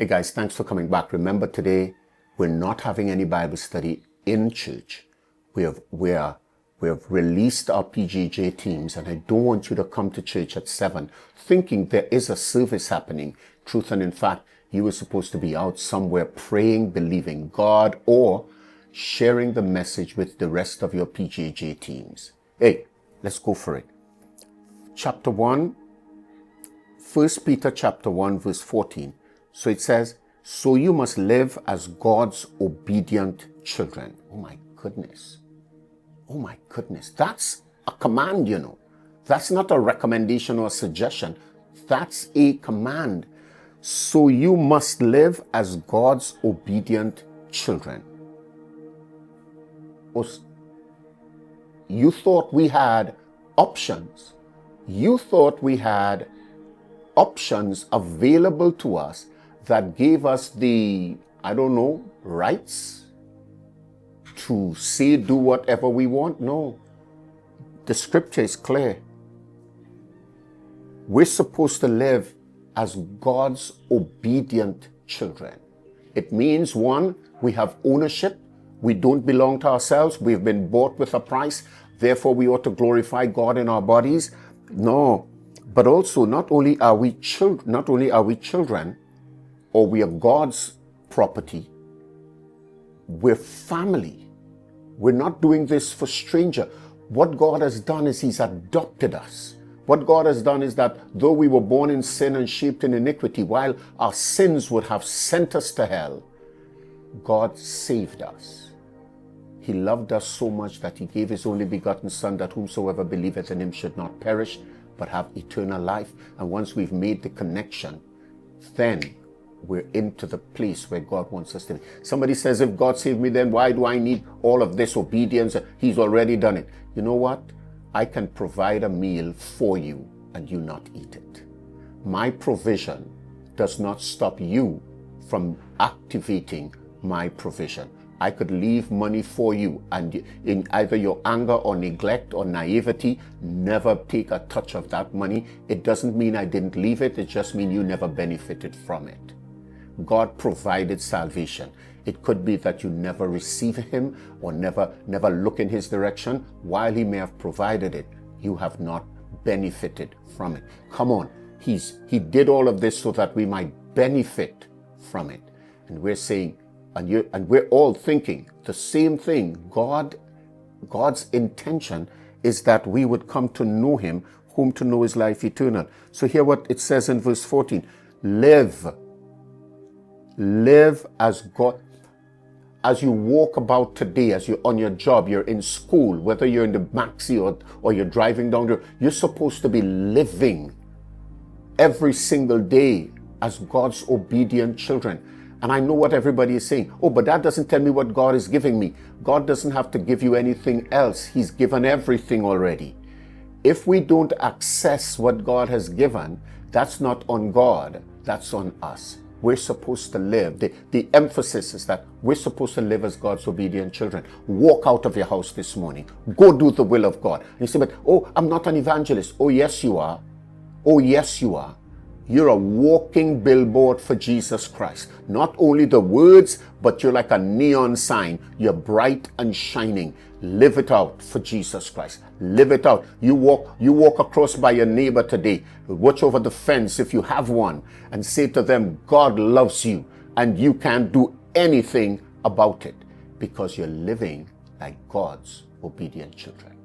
guys, thanks for coming back. Remember, today we're not having any Bible study in church. We have released our PGJ teams, and I don't want you to come to church at 7 thinking there is a service happening. Truth and in fact, you were supposed to be out somewhere praying, believing God, or sharing the message with the rest of your PGJ teams. Hey, let's go for it. Chapter 1, 1 Peter chapter 1, verse 14. So it says, so you must live as God's obedient children. Oh my goodness. Oh my goodness. That's a command, you know. That's not a recommendation or a suggestion. That's a command. So you must live as God's obedient children. You thought we had options. You thought we had options available to us that gave us the, rights to say, do whatever we want. No. The scripture is clear. We're supposed to live as God's obedient children. It means, one, we have ownership. We don't belong to ourselves. We've been bought with a price. Therefore, we ought to glorify God in our bodies. No. But also, not only are we children, or we are God's property, we're family. We're not doing this for stranger. What God has done is He's adopted us. What God has done is that though we were born in sin and shaped in iniquity, while our sins would have sent us to hell, God saved us. He loved us so much that He gave His only begotten Son, that whomsoever believeth in Him should not perish, but have eternal life. And once we've made the connection, then we're into the place where God wants us to be. Somebody says, if God saved me, then why do I need all of this obedience? He's already done it. You know what? I can provide a meal for you and you not eat it. My provision does not stop you from activating my provision. I could leave money for you, and in either your anger or neglect or naivety, never take a touch of that money. It doesn't mean I didn't leave it. It just means you never benefited from it. God provided salvation. It could be that you never receive Him or never look in His direction. While He may have provided it, you have not benefited from it. Come on. He did all of this so that we might benefit from it. And we're saying, and we're all thinking the same thing. God's intention is that we would come to know Him, whom to know is life eternal. So hear what it says in verse 14. Live as God. As you walk about today, as you're on your job, you're in school, whether you're in the maxi or you're driving down the road, you're supposed to be living every single day as God's obedient children. And I know what everybody is saying. Oh, but that doesn't tell me what God is giving me. God doesn't have to give you anything else. He's given everything already. If we don't access what God has given, that's not on God, that's on us. We're supposed to live. The emphasis is that we're supposed to live as God's obedient children. Walk out of your house this morning. Go do the will of God. And you say, but, I'm not an evangelist. Oh, yes, you are. Oh, yes, you are. You're a walking billboard for Jesus Christ. Not only the words, but you're like a neon sign. You're bright and shining. Live it out for Jesus Christ. Live it out. You walk across by your neighbor today. Watch over the fence if you have one and say to them, God loves you and you can't do anything about it because you're living like God's obedient children.